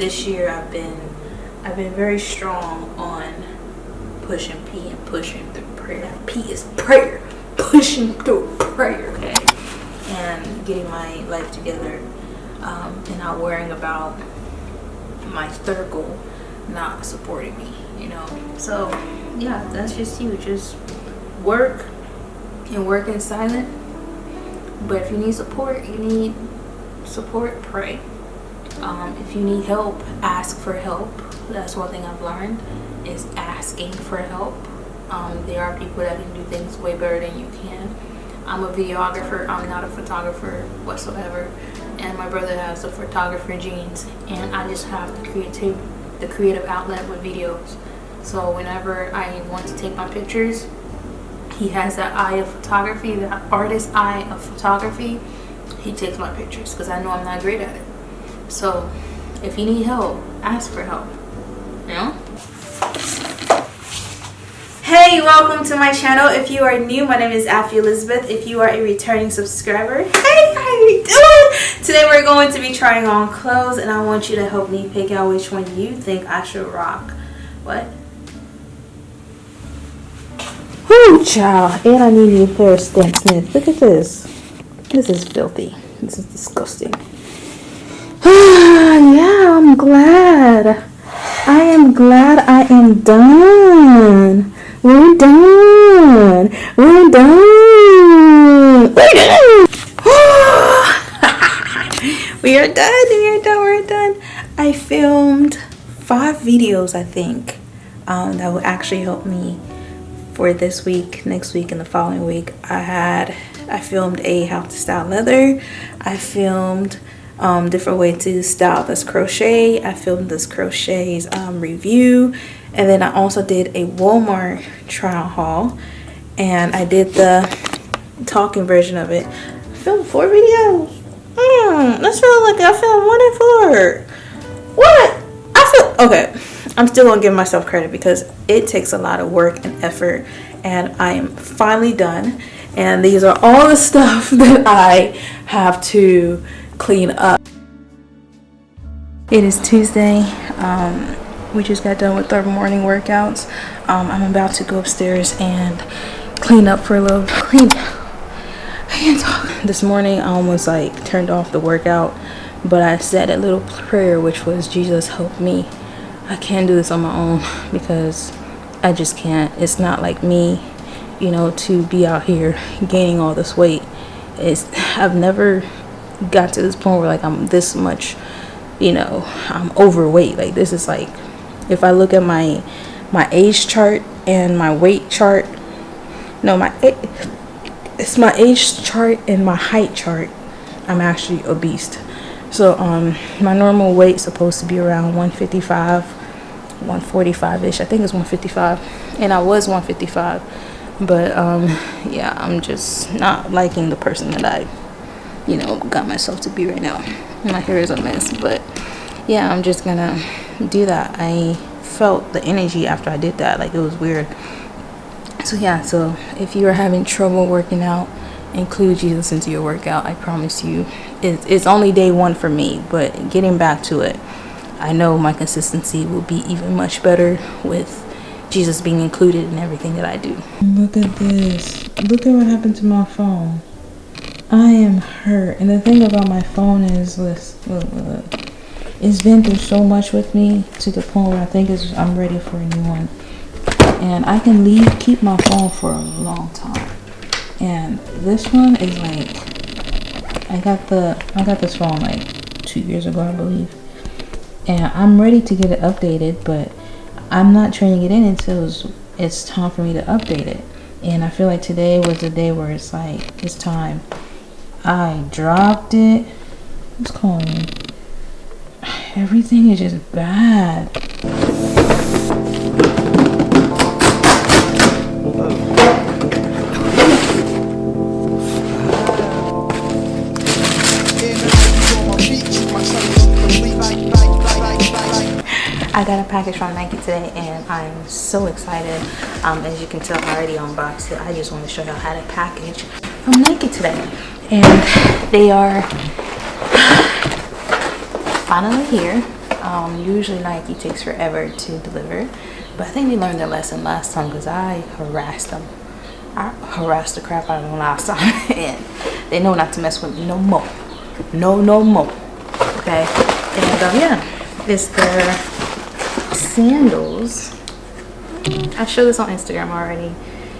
this year I've been very strong on pushing P and pushing through prayer. Now, P is prayer, pushing through prayer, okay, and getting my life together, and not worrying about my circle not supporting me, you know. So yeah, that's just you. Just work and work in silence. But if you need support, pray. If you need help, ask for help. That's one thing I've learned, is asking for help. There are people that can do things way better than you can. I'm a videographer, I'm not a photographer whatsoever, and my brother has the photographer genes, and I just have the creative outlet with videos. So whenever I want to take my pictures, he has that eye of photography, that artist eye of photography. He takes my pictures because I know I'm not great at it. So if you need help, ask for help, you know? Hey, welcome to my channel. If you are new, my name is Affy Elizabeth. If you are a returning subscriber, hey, how you doing? Today we're going to be trying on clothes, and I want you to help me pick out which one you think I should rock. What? Whoo, child. And I need a pair of Stan Smith. Look at this. This is filthy. This is disgusting. Yeah, I'm glad. I am glad I am done. We're done. We're done. We're done. We are done. We are done. We're done. I filmed 5 videos, I think, that will actually help me for this week, next week, and the following week. I filmed a how to style leather. I filmed different way to style this crochet. I filmed this crochet's review, and then I also did a Walmart trial haul, and I did the talking version of it. I filmed 4 videos. That's feel like I filmed 1 and 4. What? I feel okay. I'm still gonna give myself credit because it takes a lot of work and effort, and I am finally done. And these are all the stuff that I have to clean up. It is Tuesday. We just got done with our morning workouts. I'm about to go upstairs and clean up for a little clean. I can't talk. This morning I almost like turned off the workout, but I said a little prayer, which was, Jesus, help me. I can't do this on my own because I just can't. It's not like me, you know, to be out here gaining all this weight. I've never got to this point where like I'm this much, you know, I'm overweight. Like this is like, if I look at my age chart and my weight chart, no, it's my age chart and my height chart, I'm actually obese. So my normal weight is supposed to be around 155, 145-ish. I think it's 155, and I was 155. But yeah, I'm just not liking the person that I, you know, got myself to be right now. My hair is a mess, but yeah, I'm just gonna do that. I felt the energy after I did that, like it was weird. So yeah, so if you are having trouble working out, include Jesus into your workout. I promise you, it's only day 1 for me, but getting back to it, I know my consistency will be even much better with Jesus being included in everything that I do. Look at this. Look at what happened to my phone. I am hurt. And the thing about my phone is, look. It's been through so much with me to the point where I think I'm ready for a new one. And I can keep my phone for a long time. And this one is like, I got this phone like 2 years ago, I believe. And I'm ready to get it updated, but I'm not trading it in until it's time for me to update it. And I feel like today was the day where it's like, it's time. I dropped it. Who's calling me? Everything is just bad. I got a package from Nike today, and I'm so excited. As you can tell, I already unboxed it. I just want to show you how to package from Nike today. And they are finally here. Usually Nike takes forever to deliver, but I think they learned their lesson last time because I harassed them. I harassed the crap out of them last time, and they know not to mess with me no more. No more. Okay, and yeah, it's their sandals. I showed this on Instagram already,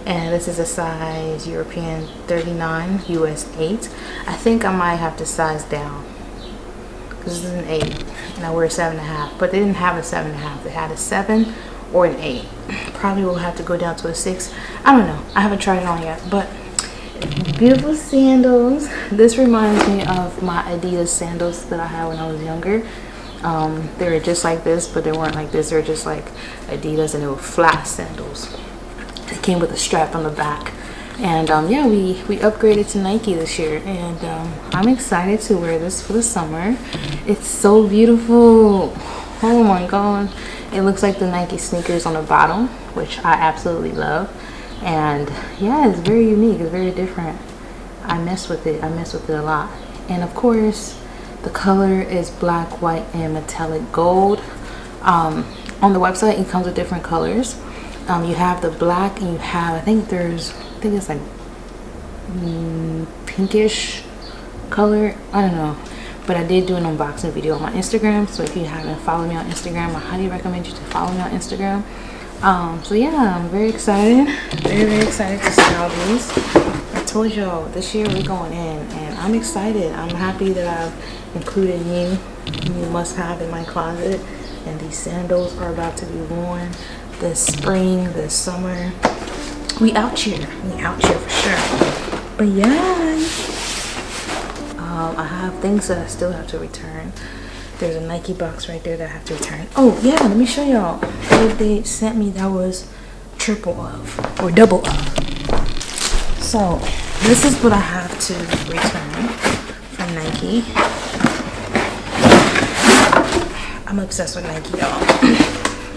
and this is a size European 39, US 8. I think I might have to size down because this is an 8 and I wear a 7.5, but they didn't have a 7.5. They had a 7 or an 8. Probably will have to go down to a 6. I don't know, I haven't tried it on yet, but beautiful sandals. This reminds me of my Adidas sandals that I had when I was younger. They were just like this, but they weren't like this. They were just like Adidas, and they were flat sandals. They came with a strap on the back. And yeah, we upgraded to Nike this year, and I'm excited to wear this for the summer. It's so beautiful. Oh my god, it looks like the Nike sneakers on the bottom, which I absolutely love. And yeah, it's very unique, it's very different. I mess with it a lot. And of course, the color is black, white, and metallic gold. On the website, it comes with different colors. You have the black, and you have, I think it's like pinkish color. I don't know, but I did do an unboxing video on my Instagram. So if you haven't followed me on Instagram, I highly recommend you to follow me on Instagram. So yeah, I'm very excited, very excited to style these. I told y'all this year we're going in, and I'm excited. I'm happy that I've included new must-have in my closet, and these sandals are about to be worn this spring, this summer. We out here for sure. But yeah, I have things that I still have to return. There's a Nike box right there that I have to return. Oh yeah, let me show y'all what they sent me that was triple of or double of. So this is what I have to return from Nike. I'm obsessed with Nike, y'all.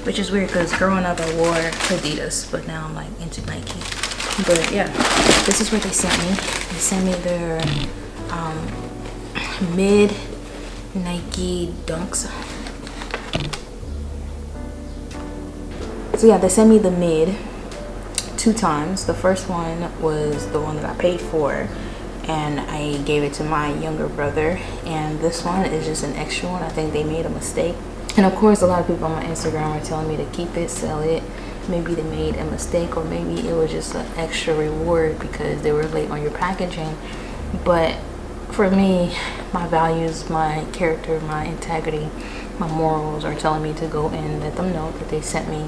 Which is weird because growing up I wore Adidas, but now I'm like into Nike. But yeah, this is what they sent me. They sent me their mid Nike Dunks. So yeah, they sent me the mid 2 times. The first one was the one that I paid for, and I gave it to my younger brother, and this one is just an extra one. I think they made a mistake, and of course a lot of people on my Instagram are telling me to keep it, sell it. Maybe they made a mistake, or maybe it was just an extra reward because they were late on your packaging. But for me, my values, my character, my integrity, my morals are telling me to go and let them know that they sent me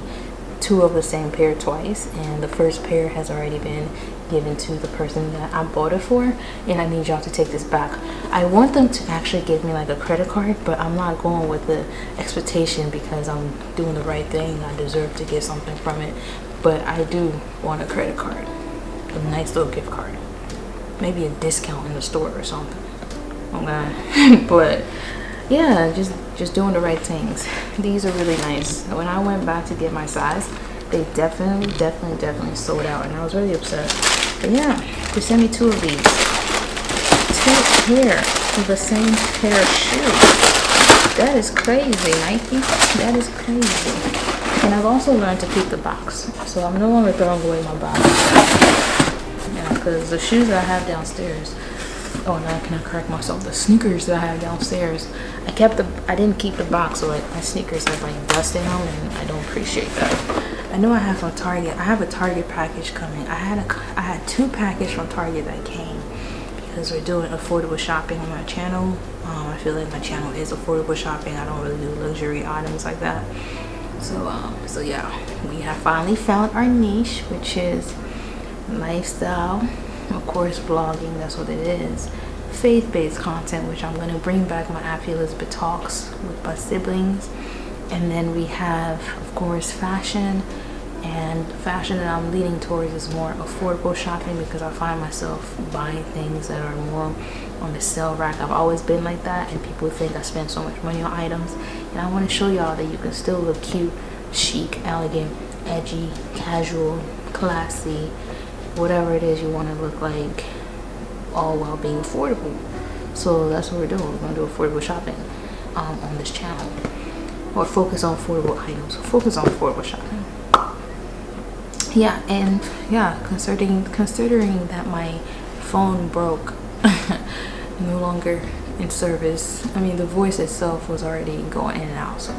2 of the same pair twice, and the first pair has already been given to the person that I bought it for, and I need y'all to take this back. I want them to actually give me like a credit card, but I'm not going with the expectation because I'm doing the right thing. I deserve to get something from it, but I do want a credit card, a nice little gift card, maybe a discount in the store or something. Okay. But yeah, just doing the right things. These are really nice. When I went back to get my size, they definitely sold out, and I was really upset. But yeah, they sent me 2 of these. 2 pair of the same pair of shoes. That is crazy, Nike. That is crazy. And I've also learned to keep the box, so I'm no longer throwing away my box. Yeah, because the shoes that I have downstairs. Oh, now I cannot correct myself. The sneakers that I have downstairs, I didn't keep the box, so like my sneakers have like dust in them, and I don't appreciate that. I know I have from Target. I have a Target package coming. I had 2 packages from Target that came because we're doing affordable shopping on my channel. I feel like my channel is affordable shopping. I don't really do luxury items like that. So yeah, we have finally found our niche, which is lifestyle. Of course, vlogging, that's what it is. Faith-based content, which I'm going to bring back my Happy Elizabeth talks with my siblings. And then we have, of course, fashion. And fashion that I'm leaning towards is more affordable shopping because I find myself buying things that are more on the sale rack. I've always been like that, and people think I spend so much money on items. And I want to show y'all that you can still look cute, chic, elegant, edgy, casual, classy, whatever it is you want to look like, all while being affordable. So that's what we're doing. We're going to do affordable shopping on this channel. or focus on affordable items. Focus on affordable shopping. Yeah, and yeah, considering that my phone broke, no longer in service. I mean, the voice itself was already going in and out, so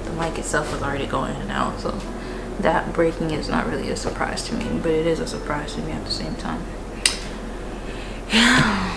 the mic itself was already going in and out, so that breaking is not really a surprise to me, but it is a surprise to me at the same time. Yeah.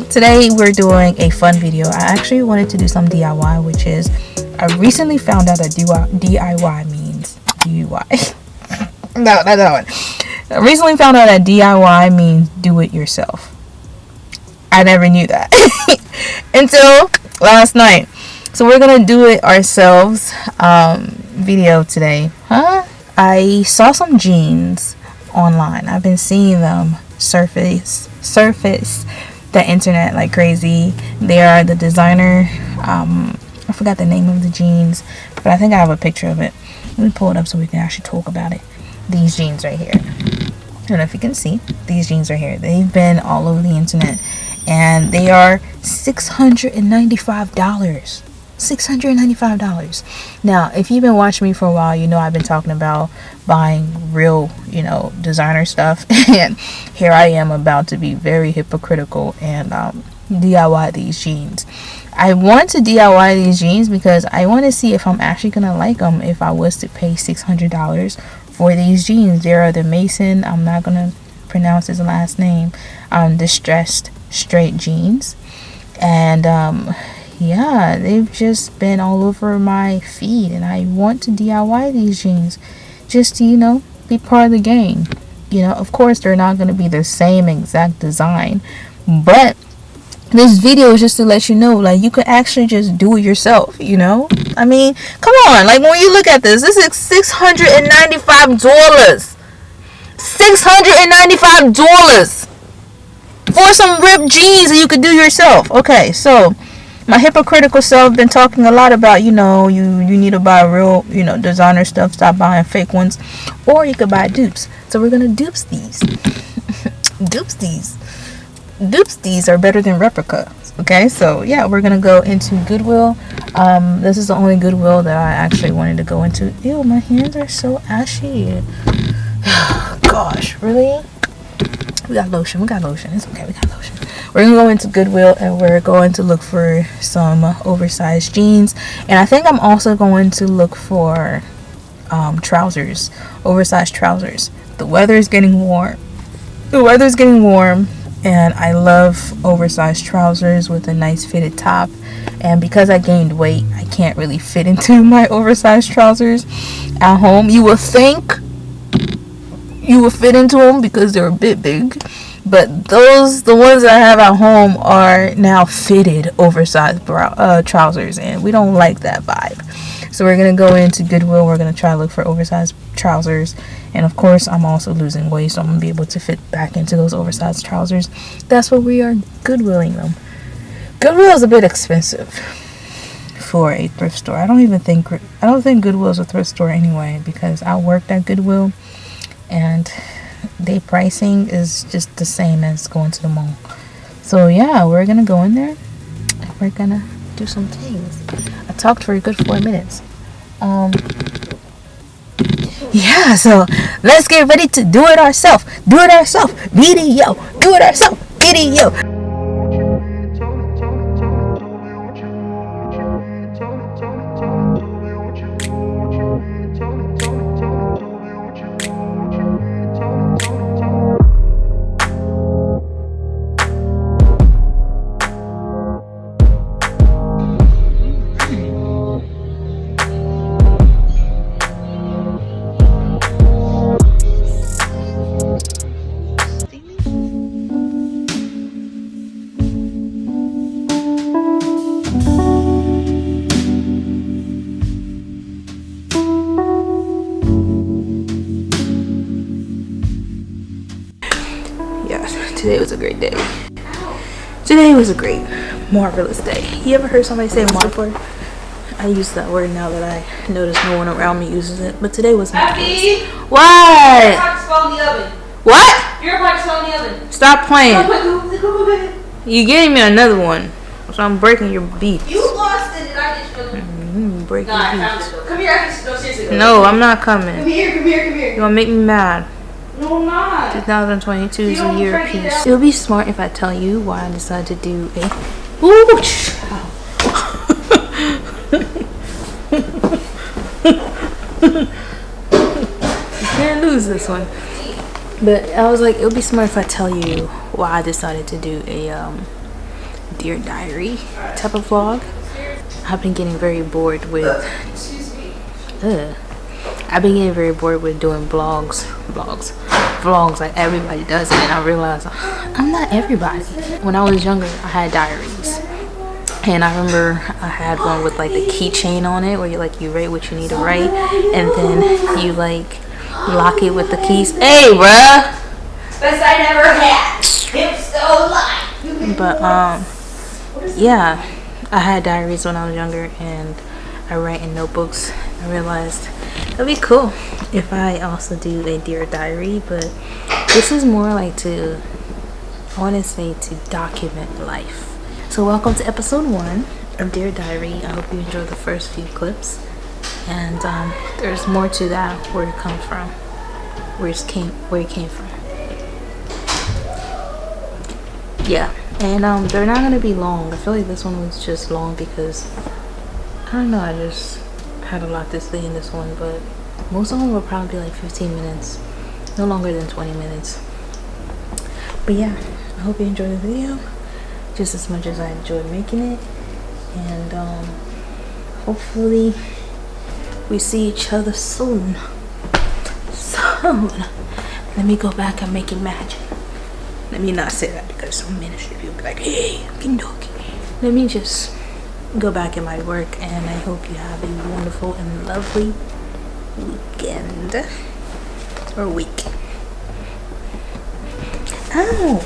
Today we're doing a fun video. I actually wanted to do some DIY, which is, I recently found out that DIY means DUI. No, not that one. I recently found out that DIY means do it yourself. I never knew that until last night. So we're gonna do it ourselves video today. I saw some jeans online. I've been seeing them surface the internet like crazy. They are the designer, I forgot the name of the jeans, but I think I have a picture of it. Let me pull it up so we can actually talk about it. These jeans right here, I don't know if you can see these jeans right here. They've been all over the internet, and they are $695. $695. Now, if you've been watching me for a while, you know I've been talking about buying real, designer stuff, and here I am about to be very hypocritical and DIY these jeans. I want to DIY these jeans because I want to see if I'm actually gonna like them if I was to pay $600 for these jeans. They are the Mason, I'm not gonna pronounce his last name, distressed straight jeans, and yeah, they've just been all over my feed, and I want to DIY these jeans just to, be part of the game. Of course, they're not going to be the same exact design, but this video is just to let you know, like, you could actually just do it yourself, I mean, come on, like, when you look at this is $695. $695 for some ripped jeans that you could do yourself. Okay, so my hypocritical self been talking a lot about, you need to buy real, designer stuff, stop buying fake ones, or you could buy dupes. So we're gonna dupes these. Dupes these are better than replicas. Okay, so yeah, we're gonna go into Goodwill. This is the only Goodwill that I actually wanted to go into. Ew, my hands are so ashy. Gosh, really? We got lotion. It's okay, we got lotion. We're gonna go into Goodwill, and we're going to look for some oversized jeans, and I think I'm also going to look for trousers, oversized trousers. The weather is getting warm, and I love oversized trousers with a nice fitted top, and because I gained weight, I can't really fit into my oversized trousers at home. You would think you would fit into them because they're a bit big, But the ones that I have at home are now fitted oversized trousers, and we don't like that vibe. So we're gonna go into Goodwill. We're gonna try to look for oversized trousers, and of course, I'm also losing weight, so I'm gonna be able to fit back into those oversized trousers. That's what we are Goodwilling them. Goodwill is a bit expensive for a thrift store. I don't think Goodwill is a thrift store anyway, because I worked at Goodwill, and their pricing is just the same as going to the mall. So yeah, we're gonna go in there and we're gonna do some things. I talked for a good 4 minutes. Yeah, so let's get ready to do it ourselves. Video. Do it ourselves. Video. Today was a great day. Today was a great, marvelous day. You ever heard somebody say marvelous? I use that word now that I notice no one around me uses it. But today was marvelous. What? You're about to smell in the oven. What? You're about to smell in the oven. Stop playing. You gave me another one, so I'm breaking your beats. You lost it and I didn't feel it. Break your beats. Come here, no, seriously. No, I'm not coming. Come here. You gonna make me mad. No, I'm not. 2022 is a year of peace. It would be smart if I tell you why I decided to do a. Ooh, you can't lose this one. But I was like, it would be smart if I tell you why I decided to do a Dear Diary type of vlog. I've been getting very bored with. I've been getting very bored with doing vlogs like everybody does it, and I realized I'm not everybody. When I was younger, I had diaries, and I remember I had one with like the keychain on it where you write what you need to write, and then you like lock it with the keys. Hey, bruh. Best I never had. It's so alive. But yeah, I had diaries when I was younger, and I write in notebooks. I realized it'd be cool if I also do a Dear Diary, but this is more like to document life. So welcome to episode 1 of Dear Diary. I hope you enjoyed the first few clips, and there's more to that, where it comes from, where it came from. Yeah, and they're not gonna be long. I feel like this one was just long because I don't know, I just had a lot to say in this one, but most of them will probably be like 15 minutes, no longer than 20 minutes. But yeah, I hope you enjoyed the video just as much as I enjoyed making it, and hopefully we see each other soon. Let me go back and make it magic. Let me not say that because some ministry people be like, hey, you can do it. Let me just go back in my work, and I hope you have a wonderful and lovely weekend or week. Ow!